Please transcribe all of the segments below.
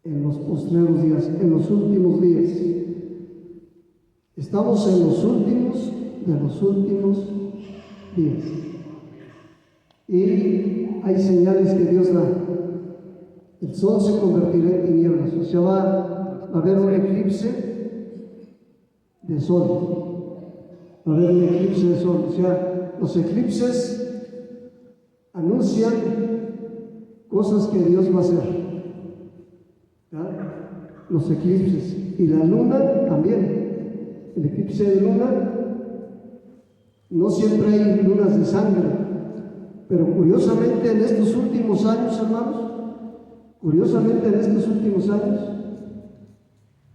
en los postreros días, en los últimos días. Estamos en los últimos de los últimos días. Y hay señales que Dios da. El sol se convertirá en tinieblas, o sea, va a haber un eclipse de sol. Va a haber un eclipse de sol, o sea, los eclipses anuncian cosas que Dios va a hacer. ¿Ya? Los eclipses. Y la luna también. El eclipse de luna, no siempre hay lunas de sangre, pero curiosamente en estos últimos años, hermanos,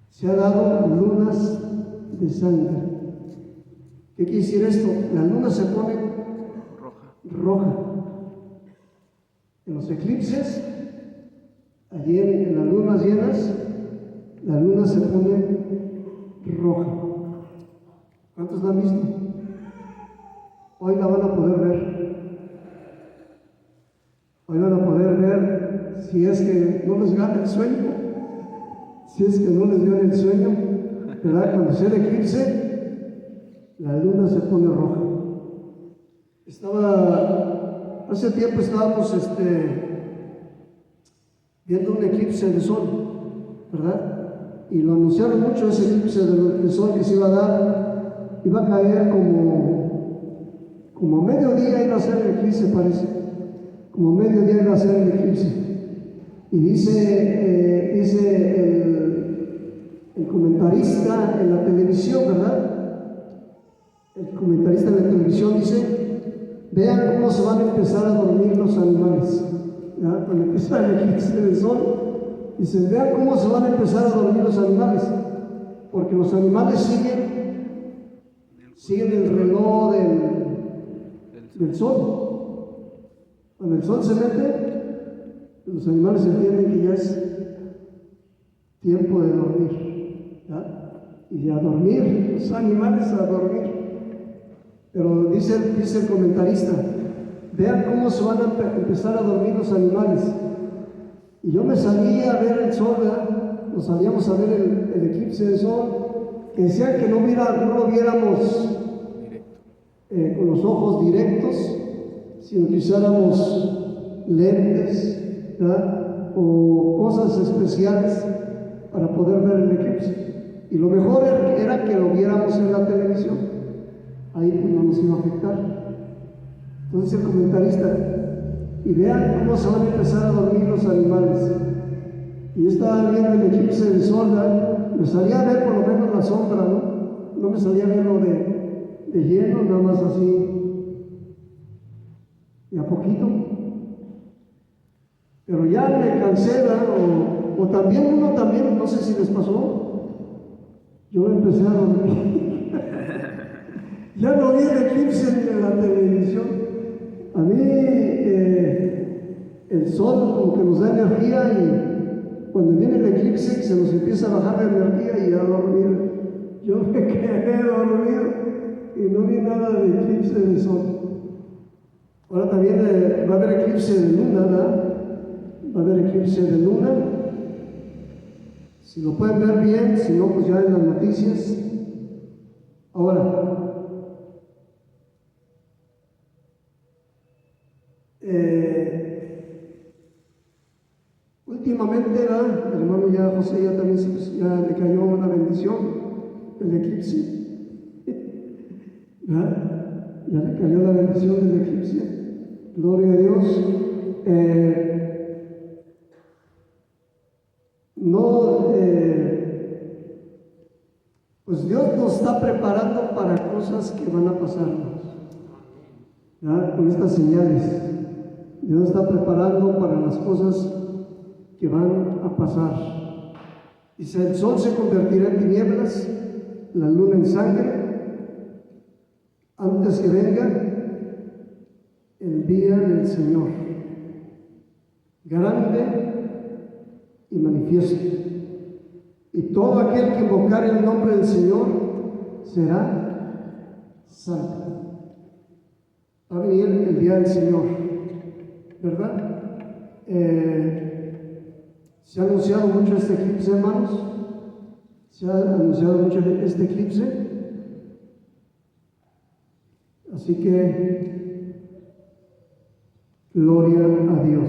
se ha dado lunas de sangre. ¿Qué quiere decir esto? La luna se pone roja. En los eclipses, allí en las lunas llenas, la luna se pone roja. ¿Cuántos la han visto? Hoy la van a poder ver. Hoy van a poder ver, si es que no les gana el sueño, ¿verdad? Cuando sea el eclipse, la luna se pone roja. Hace tiempo estábamos viendo un eclipse de sol, ¿verdad? Y lo anunciaron mucho, ese eclipse de sol que se iba a dar. Iba a caer como a mediodía, iba a ser el eclipse, parece. Como a mediodía iba a ser el eclipse. Y dice el comentarista en la televisión, ¿verdad? El comentarista en la televisión dice: vean cómo se van a empezar a dormir los animales. ¿Ya? Cuando empieza el eclipse del sol, dice: vean cómo se van a empezar a dormir los animales. Porque los animales siguen el reloj del sol. Cuando el sol se mete, los animales entienden que ya es tiempo de dormir, ¿ya? Y a dormir, los animales a dormir. Pero dice el comentarista: vean cómo se van a empezar a dormir los animales. Y yo me salí a ver el sol, ¿verdad? Nos salíamos a ver el eclipse del sol, que decían que no lo viéramos con los ojos directos, sino que usáramos lentes, ¿verdad? O cosas especiales para poder ver el eclipse. Y lo mejor era que lo viéramos en la televisión. Ahí pues no nos iba a afectar. Entonces el comentarista: y vean cómo se van a empezar a dormir los animales. Y yo estaba viendo el eclipse del sol, ¿verdad? Me salía a ver por lo menos la sombra, ¿no? No me salía a ver lo de lleno, nada más así, y a poquito. Pero ya me cansé, ¿verdad? O también uno, no sé si les pasó, yo empecé a dormir. Ya no vi el eclipse en la televisión. A mí el sol como que nos da energía, y cuando viene el eclipse se nos empieza a bajar la energía y a dormir. Yo me quedé dormido y no vi nada de eclipse de sol. Ahora también va a haber eclipse de luna, ¿verdad? Va a haber eclipse de luna. Si lo pueden ver bien, si no, pues ya en las noticias. Ahora, últimamente, ¿verdad? El hermano ya José ya también ya le cayó una bendición, el eclipse, ¿verdad? Ya le cayó la bendición del eclipse. Gloria a Dios. Pues Dios nos está preparando para cosas que van a pasarnos, ¿verdad? Con estas señales. Dios nos está preparando para las cosas que van a pasar. Dice: el sol se convertirá en tinieblas, la luna en sangre, antes que venga el día del Señor, grande y manifiesto. Y todo aquel que invocare el nombre del Señor será salvo. Va a venir el día del Señor, ¿verdad? Se ha anunciado mucho este eclipse, hermanos. Se ha anunciado mucho este eclipse. Así que, gloria a Dios.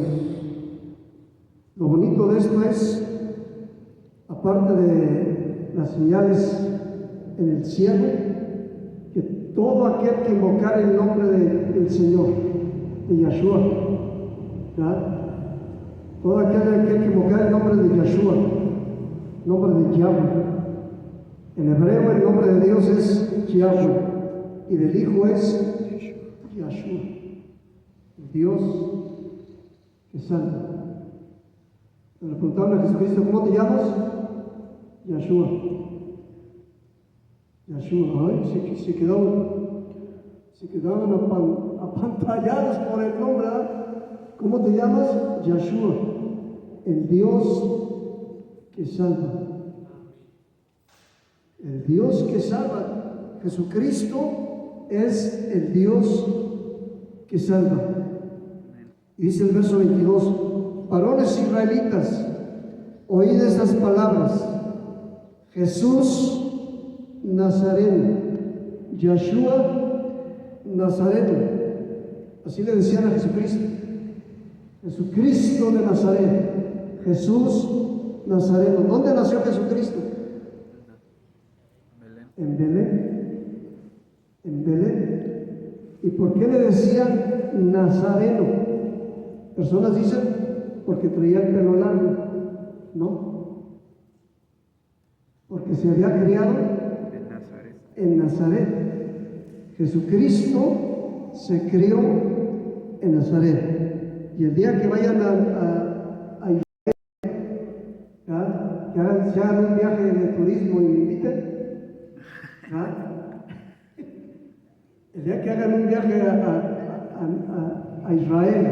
Lo bonito de esto es, aparte de las señales en el cielo, que todo aquel que invocar el nombre del Señor, de Yahshua, ¿verdad? Todo aquel que invocar el nombre de Yahshua, nombre de Yahweh. En hebreo el nombre de Dios es Yahweh y del Hijo es Yahshua, el Dios que salva. Le preguntaron a Jesucristo, ¿cómo te llamas? Yahshua. Yahshua. Ay, se quedaban apantallados por el nombre. ¿Cómo te llamas? Yahshua, el Dios que salva. El Dios que salva. Jesucristo es el Dios que salva. Y dice el verso 22, varones israelitas, oíd estas palabras. Jesús Nazareno, Yahshua Nazareno. Así le decían a Jesucristo. Jesucristo de Nazaret, Jesús Nazareno. ¿Dónde nació Jesucristo? En Belén. En Belén. ¿Y por qué le decían Nazareno? Personas dicen porque traía el pelo largo. No. Porque se había criado en Nazaret. Jesucristo se crió en Nazaret. Y el día que vayan a Israel, que hagan un viaje de turismo y me inviten, el día que hagan un viaje a Israel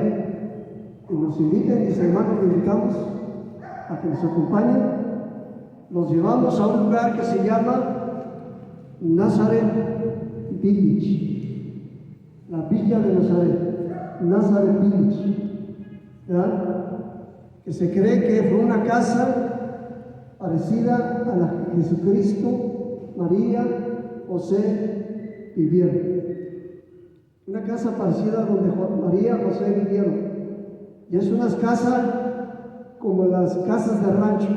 y nos inviten, mis hermanos, los invitamos a que nos acompañen, nos llevamos a un lugar que se llama Nazareth Village, la villa de Nazaret, Nazareth Village, que se cree que fue una casa parecida a la que Jesucristo, María, José vivieron. Una casa parecida donde María y José vivieron. Y es una casa como las casas de rancho,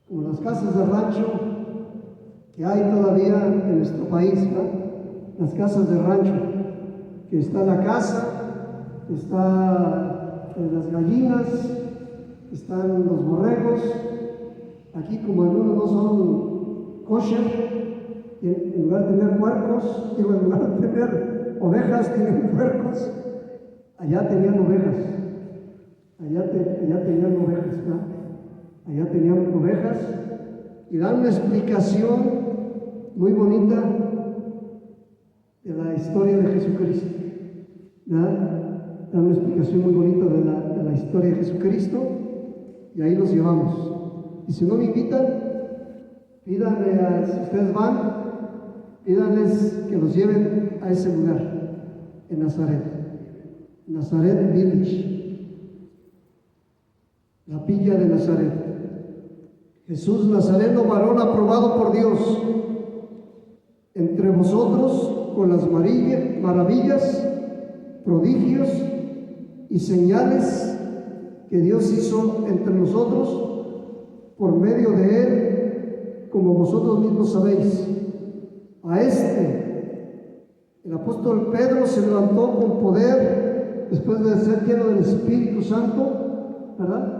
como las casas de rancho que hay todavía en nuestro país, ¿no? Las casas de rancho, que está la casa, está las gallinas, están los borregos. Aquí, como algunos no son kosher, en lugar de tener puercos, en lugar de tener ovejas, tienen puercos. Allá tenían ovejas, allá tenían ovejas, ¿no? Allá tenían ovejas, y dan una explicación muy bonita de la historia de Jesucristo, ¿verdad? Dan una explicación muy bonita de la historia de Jesucristo, y ahí los llevamos. Y si no me invitan, pídanle, si ustedes van, pídanles que los lleven a ese lugar, en Nazaret, Nazareth Village, la villa de Nazaret. Jesús Nazareno, varón aprobado por Dios, entre vosotros con las maravillas, prodigios y señales que Dios hizo entre nosotros por medio de él, como vosotros mismos sabéis. A el apóstol Pedro se levantó con poder después de ser lleno del Espíritu Santo, ¿verdad?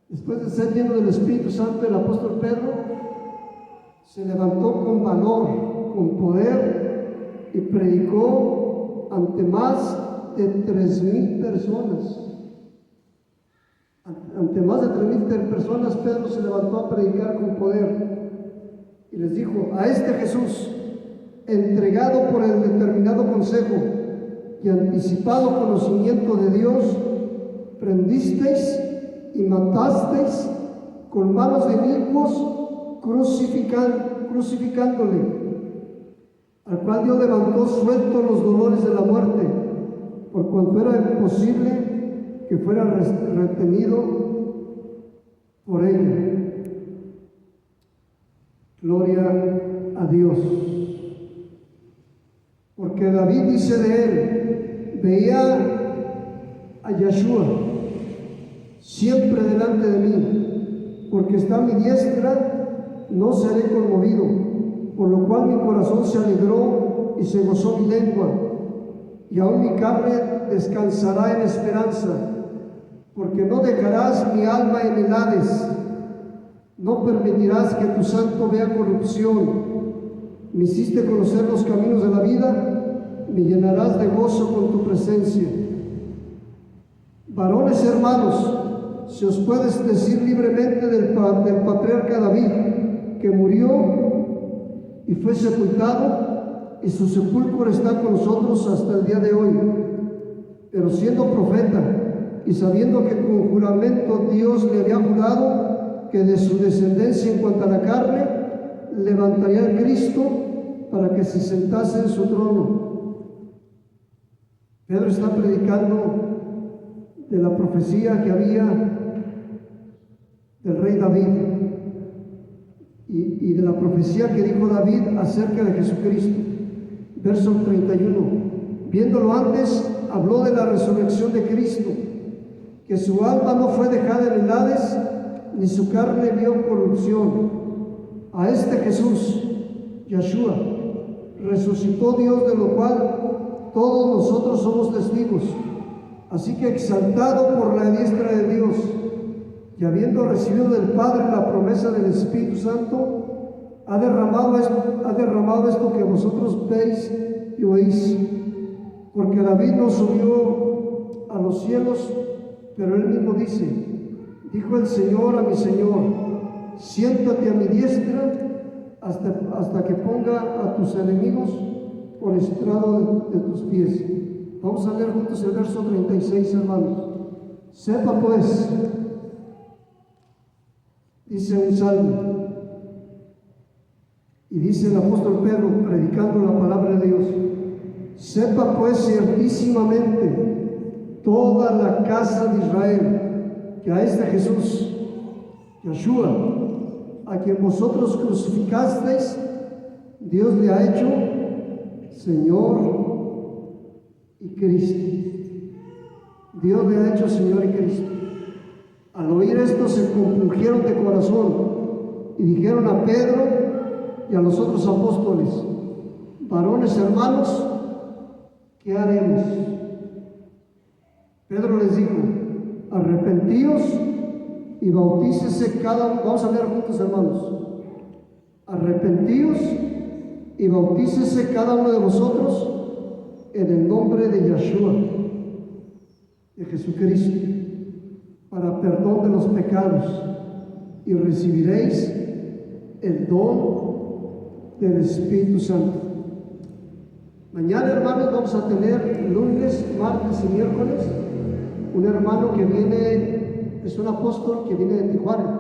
Después de ser lleno del Espíritu Santo, el apóstol Pedro se levantó con valor, con poder, y predicó ante más de 3,000 personas. Ante más de 3,000 personas, Pedro se levantó a predicar con poder y les dijo: a este Jesús, entregado por el determinado consejo y anticipado conocimiento de Dios, prendisteis y matasteis con manos de inicuos, crucificándole, al cual Dios levantó suelto los dolores de la muerte, por cuanto era imposible que fuera retenido por ella. Gloria a Dios. Porque David dice de él, veía a Yeshua siempre delante de mí, porque está a mi diestra, no seré conmovido, por lo cual mi corazón se alegró y se gozó mi lengua, y aún mi carne descansará en esperanza, porque no dejarás mi alma en el Hades, no permitirás que tu santo vea corrupción. Me hiciste conocer los caminos de la vida, me llenarás de gozo con tu presencia. Varones hermanos, si os puedes decir libremente del patriarca David, que murió y fue sepultado, y su sepulcro está con nosotros hasta el día de hoy. Pero siendo profeta y sabiendo que con juramento Dios le había jurado que de su descendencia en cuanto a la carne levantaría a Cristo para que se sentase en su trono. Pedro está predicando de la profecía que había del rey David y de la profecía que dijo David acerca de Jesucristo. Verso 31. Viéndolo antes, habló de la resurrección de Cristo, que su alma no fue dejada en el Hades, ni su carne vio corrupción. A este Jesús, Yeshua, resucitó Dios, de lo cual todos nosotros somos testigos. Así que exaltado por la diestra de Dios, y habiendo recibido del Padre la promesa del Espíritu Santo, ha derramado esto que vosotros veis y oís. Porque David no subió a los cielos, pero él mismo dice, dijo el Señor a mi Señor, siéntate a mi diestra hasta que ponga a tus enemigos por estrado de tus pies. Vamos a leer juntos el verso 36, hermanos. Sepa pues, dice un salmo, y dice el apóstol Pedro, predicando la palabra de Dios, sepa pues ciertísimamente toda la casa de Israel, que a este Jesús, Yeshua, a quien vosotros crucificasteis, Dios le ha hecho Señor y Cristo. Dios le ha hecho Señor y Cristo. Al oír esto se compungieron de corazón y dijeron a Pedro y a los otros apóstoles, varones hermanos, ¿qué haremos? Pedro les dijo, arrepentíos y bautícese cada uno. Vamos a leer juntos, hermanos. Arrepentíos y bautícese cada uno de vosotros en el nombre de Yeshua, de Jesucristo, para perdón de los pecados, y recibiréis el don del Espíritu Santo. Mañana, hermanos, vamos a tener lunes, martes y miércoles un hermano que viene, es un apóstol que viene de Tijuana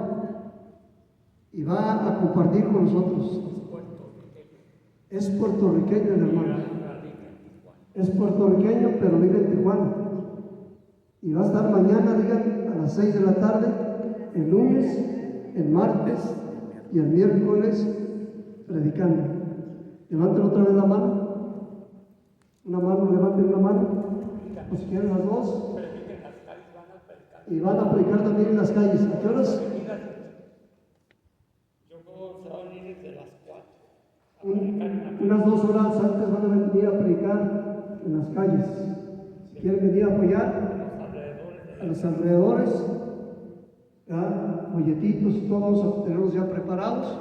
y va a compartir con nosotros. Es puertorriqueño el hermano. Es puertorriqueño, pero vive en Tijuana. Y va a estar mañana, digan, a las 6 de la tarde, el lunes, el martes y el miércoles predicando. Levanten otra vez la mano. Una mano, levanten una mano. O si quieren las dos. Y van a predicar también en las calles. ¿A qué horas? Unas 2 horas antes van a venir a predicar en las calles. Si quieren venir a apoyar a los alrededores, folletitos y todo, vamos a tenerlos ya preparados.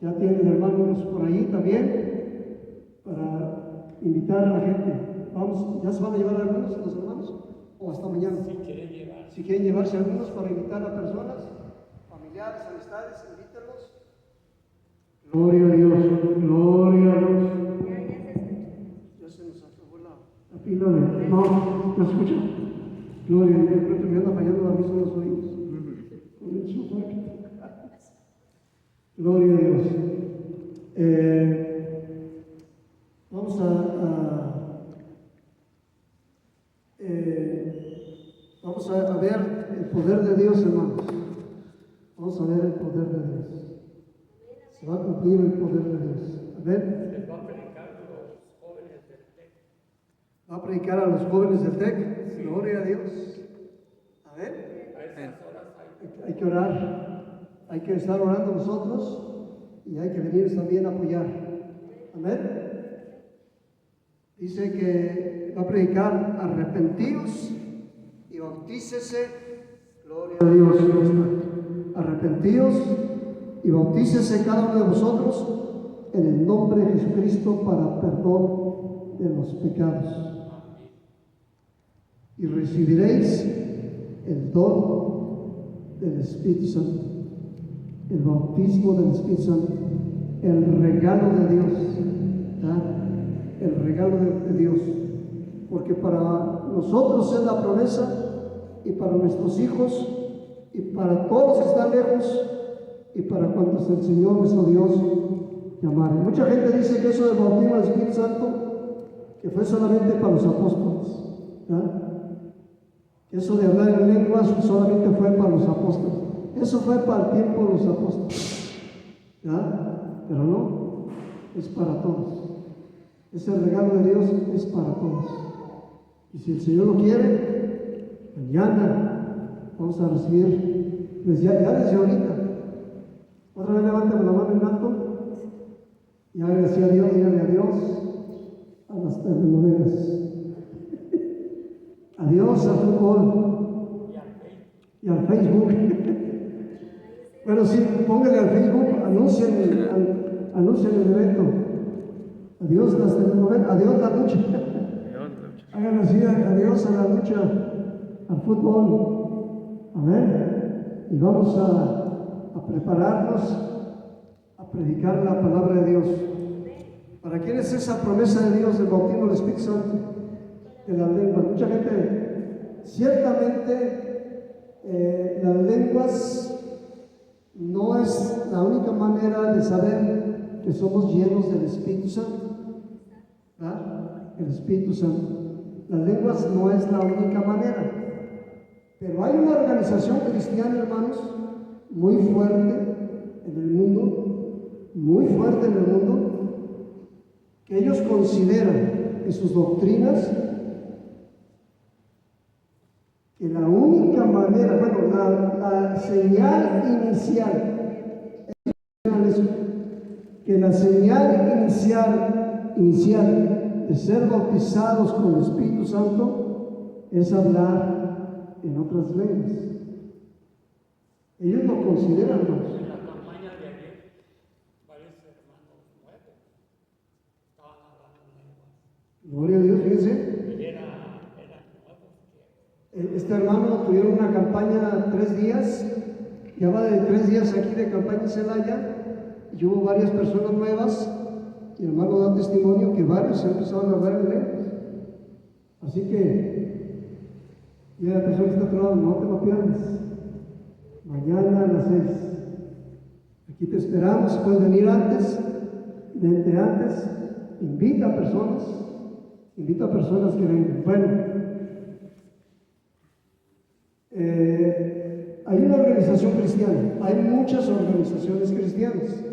Ya tienen hermanos por ahí también para invitar a la gente. Vamos, ¿ya se van a llevar algunos de los hermanos? ¿O hasta mañana? Si quieren llevarse algunos para invitar a personas, familiares, amistades, invítenlos. Gloria a Dios, gloria a Dios. Ya se nos acabó la pila de... No, ¿me escucha? Gloria a Dios, creo que me anda fallando la misma en los oídos. Gloria a Dios. Vamos a Vamos a ver el poder de Dios, hermanos. Vamos a ver el poder de Dios. Se va a cumplir el poder de Dios. Amén. Les va a predicar a los jóvenes del TEC. Va a predicar a los jóvenes del TEC. Sí. Gloria a Dios. Amén. A esas horas hay que orar. Hay que estar orando nosotros y hay que venir también a apoyar. Amén. Dice que va a predicar: arrepentíos y bautícese. Gloria a Dios. Arrepentíos y bautícese cada uno de vosotros en el nombre de Jesucristo para perdón de los pecados. Y recibiréis el don del Espíritu Santo, el bautismo del Espíritu Santo, el regalo de Dios, el regalo de Dios, porque para nosotros es la promesa, y para nuestros hijos, y para todos los que están lejos, y para cuantos el Señor nuestro Dios llamare. Mucha gente dice que eso del bautismo del Espíritu Santo, que fue solamente para los apóstoles, que eso de hablar en lenguas solamente fue para los apóstoles. Eso fue para el tiempo de los apóstoles, pero no, es para todos. Ese regalo de Dios es para todos. Y si el Señor lo quiere, mañana vamos a recibir, pues ya desde ahorita. Otra vez levanten la mano en alto y háganle a Dios, díganle adiós a las telenovelas, adiós al fútbol y al Facebook. Bueno, sí, pónganle al Facebook, anuncien el evento. Adiós las telenovelas, adiós la lucha. Hagan así, adiós a la lucha, al fútbol. Amén. Y vamos a prepararnos a predicar la palabra de Dios. ¿Para quién es esa promesa de Dios del bautismo del Espíritu Santo? De las lenguas. Mucha gente, ciertamente, las lenguas no es la única manera de saber que somos llenos del Espíritu Santo. El Espíritu Santo. Las lenguas no es la única manera. Pero hay una organización cristiana, hermanos, muy fuerte en el mundo, que ellos consideran en sus doctrinas que la única manera, la señal inicial, que la señal inicial de ser bautizados con el Espíritu Santo es hablar en otras lenguas. Ellos lo consideran, hermanos. En la campaña de ayer, varios hermanos nuevos estaban hablando en lenguas. Gloria a Dios, fíjense. Eran nuevos. Este hermano tuvieron una campaña 3 días, ya va de 3 días aquí de campaña en Celaya, y hubo varias personas nuevas, y el hermano da testimonio que varios empezaron a hablar en lenguas. Así que, y la persona que está a otro lado, no te lo pierdas. Mañana a las 6. Aquí te esperamos. Puedes venir antes, vente antes. Invita a personas que vengan. Bueno, hay una organización cristiana, hay muchas organizaciones cristianas,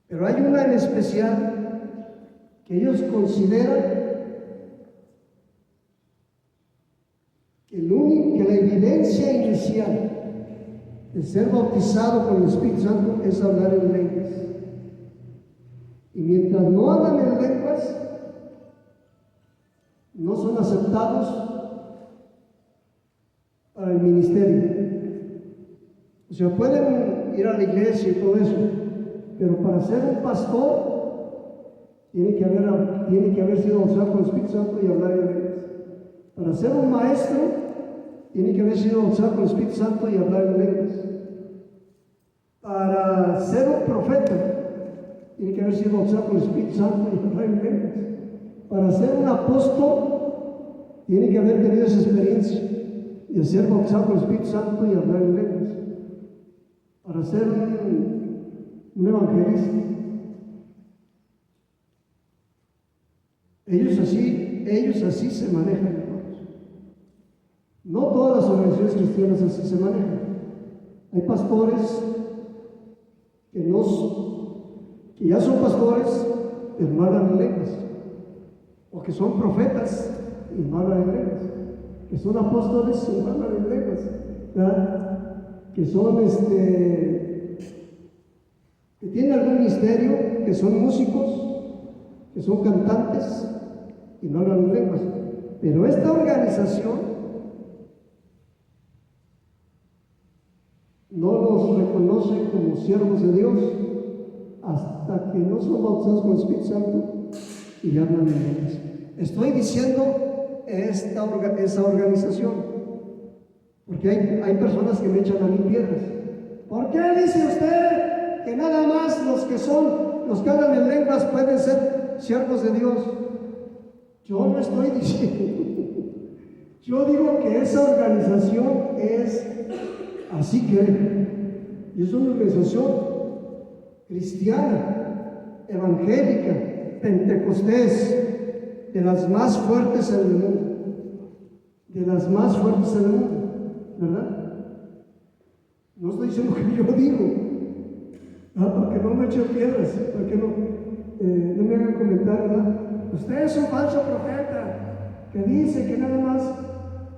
pero hay una en especial que ellos consideran que la evidencia inicial de ser bautizado con el Espíritu Santo es hablar en lenguas. Y mientras no hablan en lenguas, no son aceptados para el ministerio. O sea, pueden ir a la iglesia y todo eso, pero para ser un pastor tiene que haber sido bautizado con el Espíritu Santo y hablar en lenguas. Para ser un maestro tiene que haber sido bautizado con el Espíritu Santo y hablar en lenguas. Para ser un profeta tiene que haber sido bautizado con el Espíritu Santo y hablar en lenguas. Para ser un apóstol tiene que haber tenido esa experiencia de ser bautizado con el Espíritu Santo y hablar en lenguas. Para ser un evangelista, ellos así se manejan, hermanos. No todas las organizaciones cristianas así se manejan. Hay pastores que ya son pastores, pero no hablan en lenguas. O que son profetas y no hablan en lenguas. Que son apóstoles y no hablan en lenguas. ¿Verdad? Que son que tienen algún ministerio, que son músicos, que son cantantes y no hablan en lenguas. Pero esta organización no los reconoce como siervos de Dios hasta que no son bautizados con el Espíritu Santo y hablan en lenguas. Estoy diciendo esa organización, porque hay personas que me echan a mí piedras. ¿Por qué dice usted que nada más los que hablan en lenguas pueden ser siervos de Dios? Yo no estoy diciendo. Yo digo que esa organización es así que es una organización cristiana, evangélica, pentecostés, de las más fuertes en el mundo, de las más fuertes en el mundo, ¿verdad? No estoy diciendo que yo digo, para que no me echen piedras, para que no me hagan comentarios, ¿verdad? Usted es un falso profeta que dice que nada más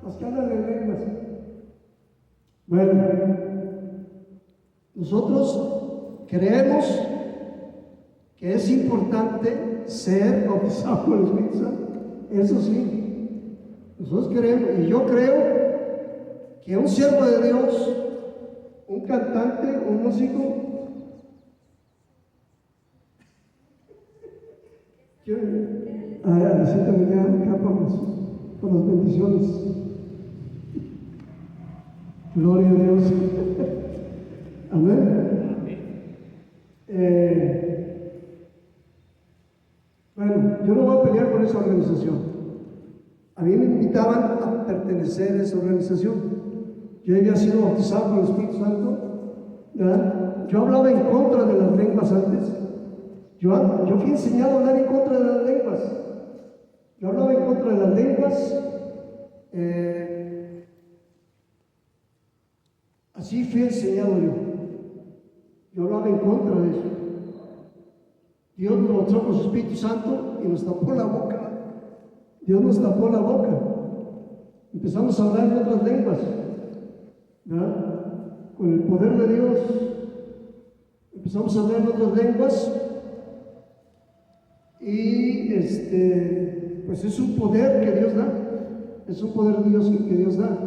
los que hablan en lenguas. Bueno, nosotros creemos que es importante ser bautizado por el Espíritu Santo. Eso sí, nosotros creemos, y yo creo que un siervo de Dios, un cantante, un músico, también acá por las bendiciones. Gloria a Dios. Amén. Bueno, yo no voy a pelear con esa organización. A mí me invitaban a pertenecer a esa organización. Yo había sido bautizado con el Espíritu Santo, ¿verdad? Yo hablaba en contra de las lenguas antes. Yo fui enseñado a hablar en contra de las lenguas. Yo hablaba en contra de las lenguas. Así fui enseñado yo. Yo hablaba en contra de eso. Dios nos bautizó con su Espíritu Santo y nos tapó la boca. Dios nos tapó la boca. Empezamos a hablar en otras lenguas, ¿verdad? Con el poder de Dios. Empezamos a hablar en otras lenguas. Y pues es un poder que Dios da. Es un poder de Dios que Dios da.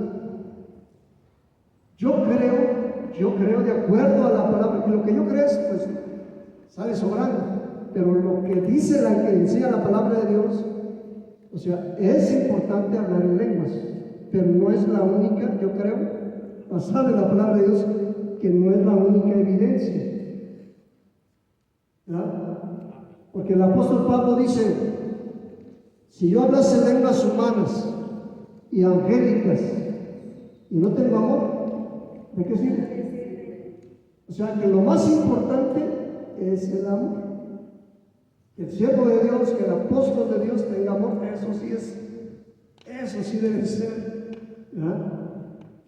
Yo creo de acuerdo a la palabra, que lo que yo creo pues sale sobrando, pero lo que dice que enseña la palabra de Dios, o sea, es importante hablar en lenguas, pero no es la única, yo creo, basada en la palabra de Dios, que no es la única evidencia, ¿verdad? Porque el apóstol Pablo dice, si yo hablase lenguas humanas y angélicas y no tengo amor, ¿de qué sirve? O sea que lo más importante es el amor. Que el siervo de Dios, que el apóstol de Dios tenga amor, eso sí debe ser, ¿verdad?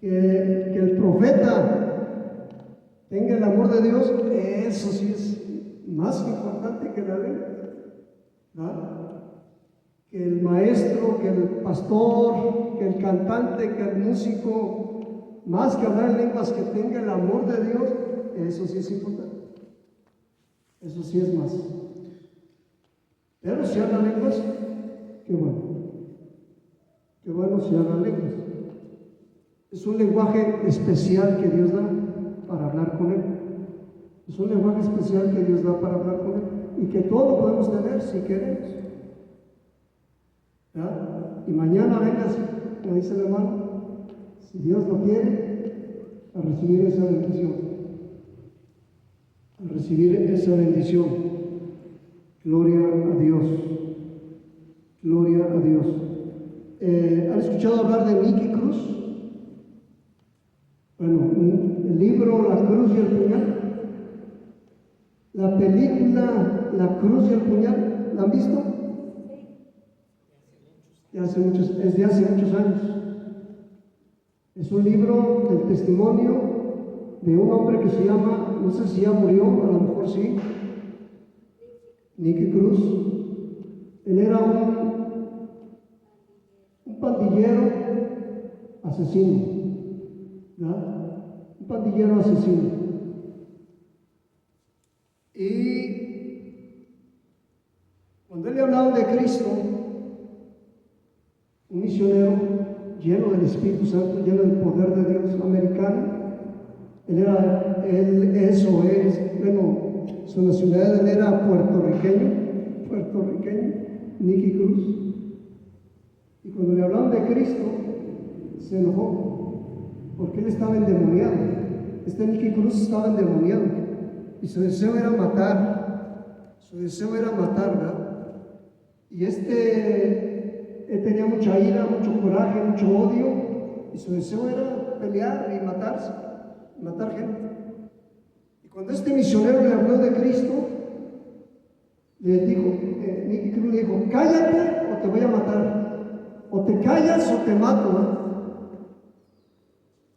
Que el profeta tenga el amor de Dios, eso sí es más importante que la ley, ¿verdad? Que el maestro, que el pastor, que el cantante, que el músico, más que hablar en lenguas, que tenga el amor de Dios, eso sí es importante. Eso sí es más. Pero si habla lenguas, qué bueno. Qué bueno si habla lenguas. Es un lenguaje especial que Dios da para hablar con Él. Es un lenguaje especial que Dios da para hablar con Él. Y que todo lo podemos tener si queremos. ¿Ya? Y mañana vengas, como dice el hermano, si Dios lo quiere, a recibir esa bendición. A recibir esa bendición. Gloria a Dios. Gloria a Dios. ¿Han escuchado hablar de Nicky Cruz? Bueno, el libro La Cruz y el Puñal. La película La Cruz y el Puñal, ¿la han visto? Es de hace muchos años. Es un libro del testimonio de un hombre que se llama, no sé si ya murió, a lo mejor sí, Nicky Cruz. Él era un pandillero asesino, ¿verdad? Un pandillero asesino. Y cuando él le hablaba de Cristo, un misionero lleno del Espíritu Santo, lleno del poder de Dios, americano, su nacionalidad, él era puertorriqueño, Nicky Cruz. Y cuando le hablaban de Cristo, se enojó, porque él estaba endemoniado. Este Nicky Cruz estaba endemoniado, y su deseo era matar, ¿verdad? Y él tenía mucha ira, mucho coraje, mucho odio, y su deseo era pelear y matar gente. Y cuando este misionero le habló de Cristo, le dijo, Nicky Cruz le dijo, cállate o te voy a matar, o te callas o te mato, ¿no?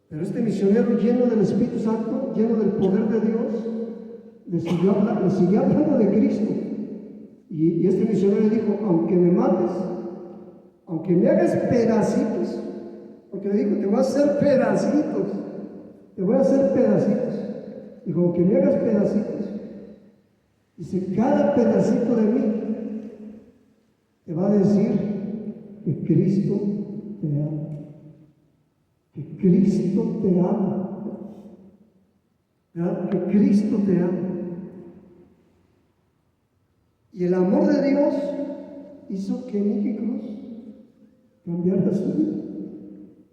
Pero este misionero lleno del Espíritu Santo, lleno del poder de Dios, le siguió hablando de Cristo. Y este misionero le dijo, aunque me mates, aunque me hagas pedacitos, porque le dijo, te voy a hacer pedacitos, dijo, aunque me hagas pedacitos, dice, cada pedacito de mí te va a decir que Cristo te ama, que Cristo te ama, ¿verdad? Que Cristo te ama. Y el amor de Dios hizo que Nicky Cruz cambiara su vida.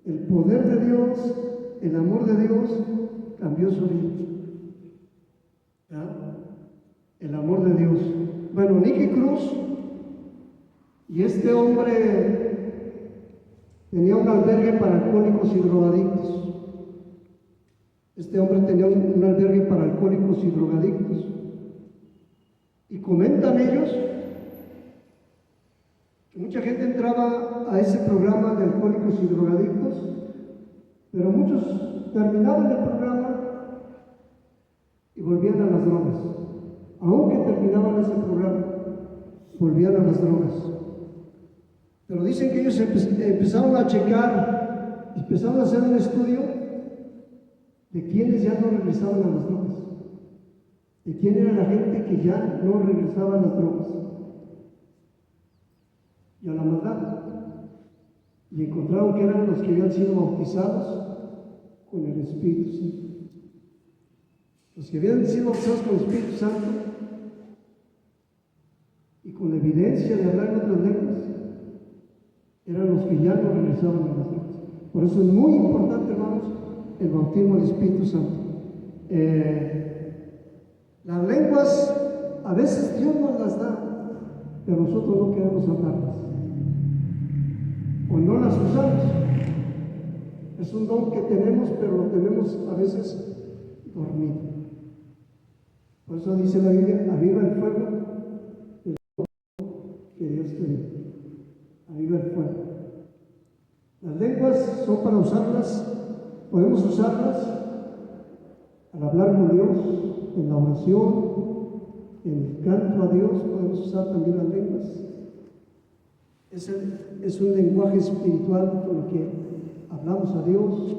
El poder de Dios, el amor de Dios cambió su vida. ¿Ya? El amor de Dios. Bueno, Nicky Cruz y este hombre tenía un albergue para alcohólicos y drogadictos. Y comentan ellos que mucha gente entraba a ese programa de alcohólicos y drogadictos, pero muchos terminaban el programa y volvían a las drogas. Aunque terminaban ese programa, volvían a las drogas. Pero dicen que ellos empezaron a checar, empezaron a hacer un estudio de quienes ya no regresaban a las drogas, de quién era la gente que ya no regresaba a las drogas y a la maldad. Y encontraron que eran los que habían sido bautizados con el Espíritu Santo. Los que habían sido bautizados con el Espíritu Santo y con la evidencia de hablar en otras lenguas, eran los que ya no regresaban a las drogas. Por eso es muy importante, hermanos, el bautismo del Espíritu Santo. Las lenguas, a veces Dios nos las da, pero nosotros no queremos hablarlas, o no las usamos. Es un don que tenemos, pero lo tenemos a veces dormido. Por eso dice la Biblia, aviva el fuego del que Dios te dio. Aviva el fuego. Las lenguas son para usarlas, podemos usarlas al hablar con Dios, en la oración, en el canto a Dios, podemos usar también las lenguas. Es un lenguaje espiritual con el que hablamos a Dios.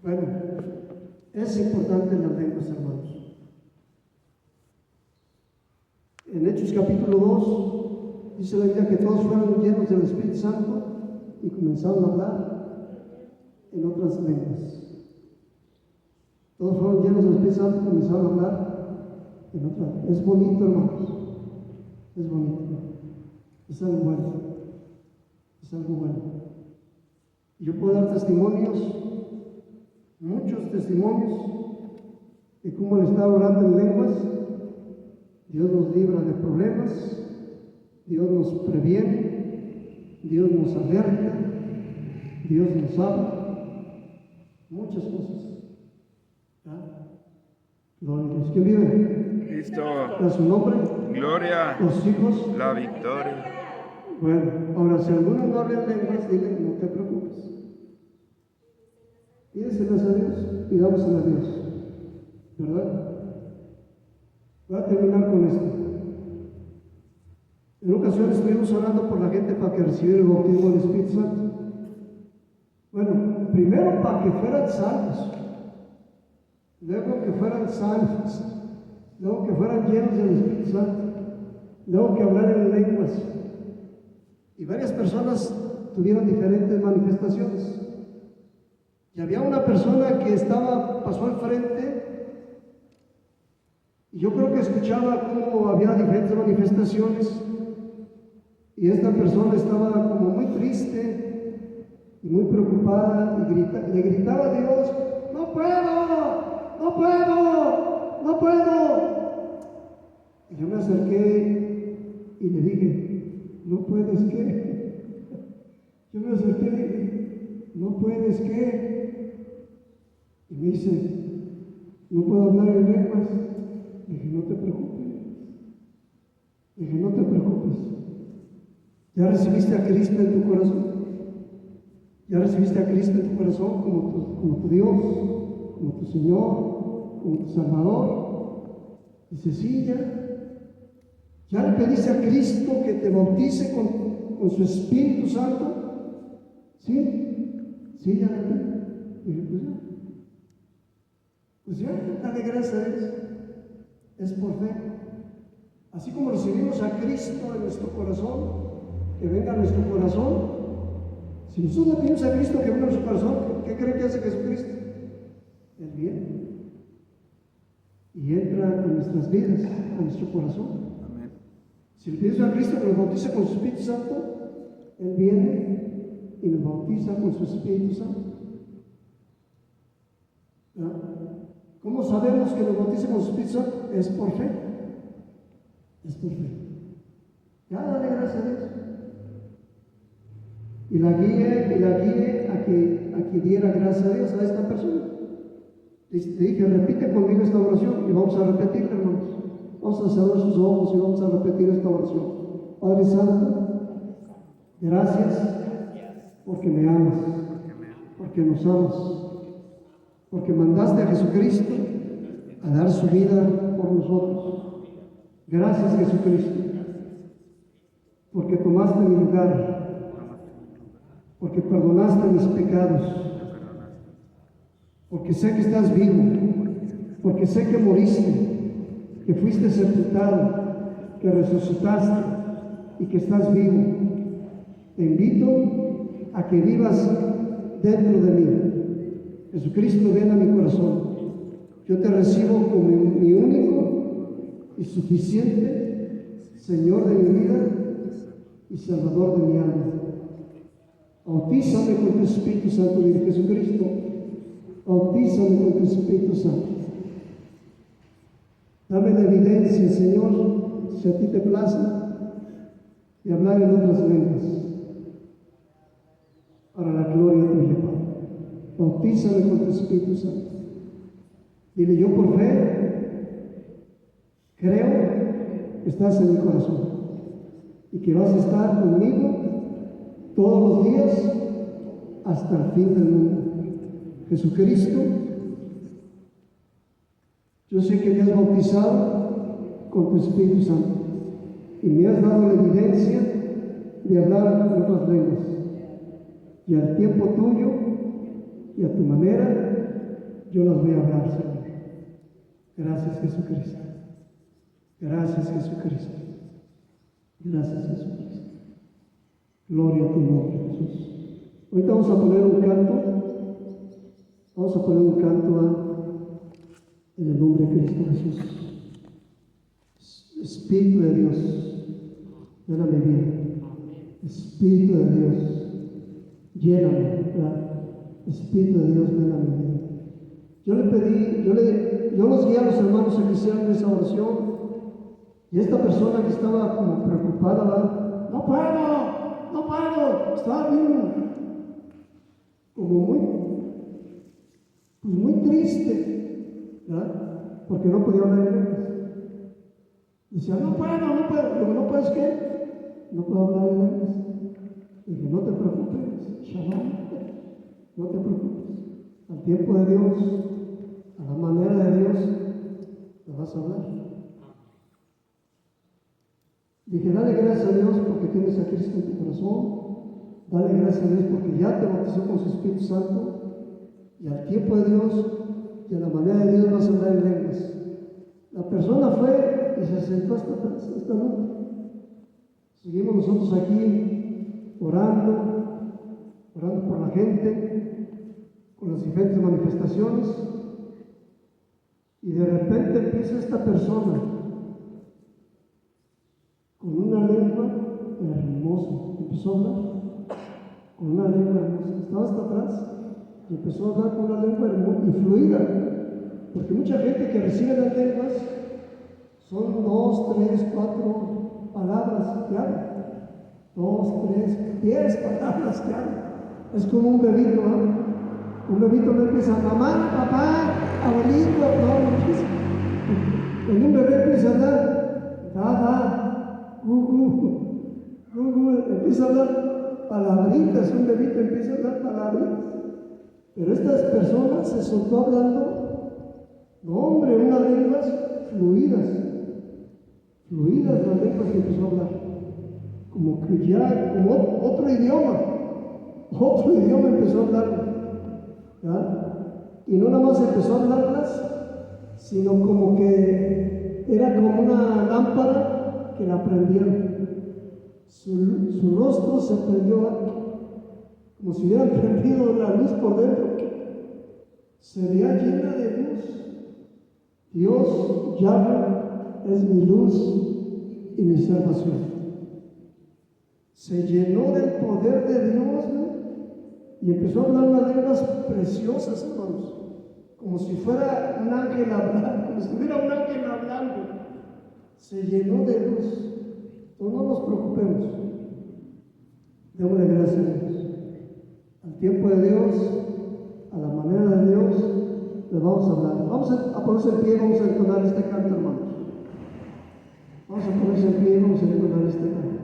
Bueno, es importante las lenguas, hermanos. En Hechos capítulo 2, dice la Biblia que todos fueron llenos del Espíritu Santo y comenzaron a hablar en otras lenguas. Todos fueron llenos del Espíritu Santo y comenzaron a hablar en otras lenguas. Es bonito, hermanos. Es bonito. Es algo bueno. Es algo bueno. Y yo puedo dar testimonios, muchos testimonios, de cómo al estar orando en lenguas, Dios nos libra de problemas, Dios nos previene, Dios nos alerta, Dios nos habla, muchas cosas. ¿Ah? Gloria a Dios. ¿Quién vive? Cristo. ¿A su nombre? Gloria. Los hijos. La victoria. Bueno, ahora si alguno no habla en lenguas, dile, no te preocupes. Pídeselas a Dios, pidámosela a Dios, ¿verdad? Voy a terminar con esto. En ocasiones estuvimos orando por la gente para que recibiera el bautismo del Espíritu Santo. Bueno, primero para que fueran salvos, luego que fueran salvos, luego que fueran llenos del Espíritu Santo, luego que hablaran en lenguas. Y varias personas tuvieron diferentes manifestaciones. Y había una persona que pasó al frente, y yo creo que escuchaba cómo había diferentes manifestaciones, y esta persona estaba como muy triste y muy preocupada, y le gritaba a Dios: no puedo, no puedo, no puedo. Y yo me acerqué y le dije: ¿no puedes qué? Yo me acerqué y le dije: ¿no puedes qué? Y me dice: no puedo hablar en lenguas. Dije: no te preocupes. Dije: no te preocupes. ¿Ya recibiste a Cristo en tu corazón? ¿Ya recibiste a Cristo en tu corazón como tu Dios, como tu Señor, como tu Salvador? Dice: sí, ya. ¿Ya le pediste a Cristo que te bautice con su Espíritu Santo? ¿Sí? Sí, ya le pedí. Dije: pues ya. Pues ya, dale gracias a Dios. Es por fe. Así como recibimos a Cristo en nuestro corazón, que venga a nuestro corazón. Si nosotros le pedimos a Cristo que venga a nuestro corazón, ¿qué cree que hace Jesucristo? Él viene y entra en nuestras vidas, a nuestro corazón. Amén. Si le pedimos a Cristo que nos bautice con su Espíritu Santo, Él viene y nos bautiza con su Espíritu Santo. ¿Ya? ¿Cómo sabemos que nos bautice con su Espíritu Santo? Es por fe. Es por fe. Ya, dale gracias a Dios. Y la guíe a que diera gracias a Dios a esta persona. Le dije: repite conmigo esta oración, y vamos a repetirla, hermanos. Vamos a cerrar sus ojos y vamos a repetir esta oración. Padre Santo, gracias porque me amas, porque nos amas, porque mandaste a Jesucristo a dar su vida por nosotros. Gracias, Jesucristo, porque tomaste mi lugar, porque perdonaste mis pecados, porque sé que estás vivo, porque sé que moriste, que fuiste sepultado, que resucitaste y que estás vivo. Te invito a que vivas dentro de mí. Jesucristo, ven a mi corazón. Yo te recibo como mi único y suficiente Señor de mi vida y Salvador de mi alma. Bautízame con tu Espíritu Santo, de Jesucristo. Bautízame con tu Espíritu Santo. Dame la evidencia, Señor, si a ti te place, de hablar en otras lenguas, para la gloria tuya, Padre. Bautízame con tu Espíritu Santo. Dile: yo por fe creo que estás en mi corazón y que vas a estar conmigo todos los días hasta el fin del mundo. Jesucristo, yo sé que me has bautizado con tu Espíritu Santo y me has dado la evidencia de hablar en otras lenguas, y al tiempo tuyo y a tu manera yo las voy a hablar, Señor. Gracias, Jesucristo. Gracias, Jesucristo. Gracias, Jesucristo. Gloria a tu nombre, Jesús. Ahorita vamos a poner un canto. Vamos a poner un canto en el nombre de Cristo Jesús. Espíritu de Dios, ven a mi vida. Espíritu de Dios, lléname, ¿verdad? Espíritu de Dios, ven a mi vida. Yo los guié a los hermanos a que hicieran esa oración, y esta persona que estaba como preocupada, ¿verdad? No puedo, estaba bien, como muy triste, ¿verdad? Porque no podía hablar en lenguas. Decía: no puedo. Digo: ¿no puedes qué? No puedo hablar en lenguas. Dije: no te preocupes, Shalom, no te preocupes. Al tiempo de Dios, a la manera de Dios, le vas a hablar. Dije, dale gracias a Dios porque tienes a Cristo en tu corazón. Dale gracias a Dios porque ya te bautizó con su Espíritu Santo. Y al tiempo de Dios y a la manera de Dios vas a hablar en lenguas. La persona fue y se sentó hasta atrás, esta noche. Seguimos nosotros aquí orando por la gente, con las diferentes manifestaciones. Y de repente empieza esta persona con una lengua hermosa. Empezó a hablar con una lengua hermosa. Estaba hasta atrás y empezó a hablar con una lengua hermosa y fluida. Porque mucha gente que recibe las lenguas son 2, 3, 4 palabras que hablan. 2, 3, 10 palabras que hablan. Es como un bebito, ¿no? Un bebito no empieza, mamá, papá, abuelito, no empieza. En un bebé empieza a hablar, da, empieza a hablar palabritas, un bebito empieza a hablar palabritas. Pero estas personas se soltó hablando, no hombre, unas lenguas fluidas las lenguas que empezó a hablar, como que ya, como otro idioma empezó a hablar. ¿Ya? Y no nada más empezó a hablarlas, sino como que era como una lámpara que la prendieron. Su rostro se prendió como si hubieran prendido la luz por dentro. Se veía llena de luz. Dios, Yahweh, es mi luz y mi salvación. Se llenó del poder de Dios, ¿no? Y empezó a hablar unas lenguas preciosas, hermanos, como si fuera un ángel hablando, como si estuviera un ángel hablando. Se llenó de luz. No nos preocupemos. Démosle gracias a Dios. Al tiempo de Dios, a la manera de Dios, les vamos a hablar. Vamos a ponerse en pie, vamos a entonar este canto, hermanos. Vamos a ponerse en pie, vamos a entonar este canto.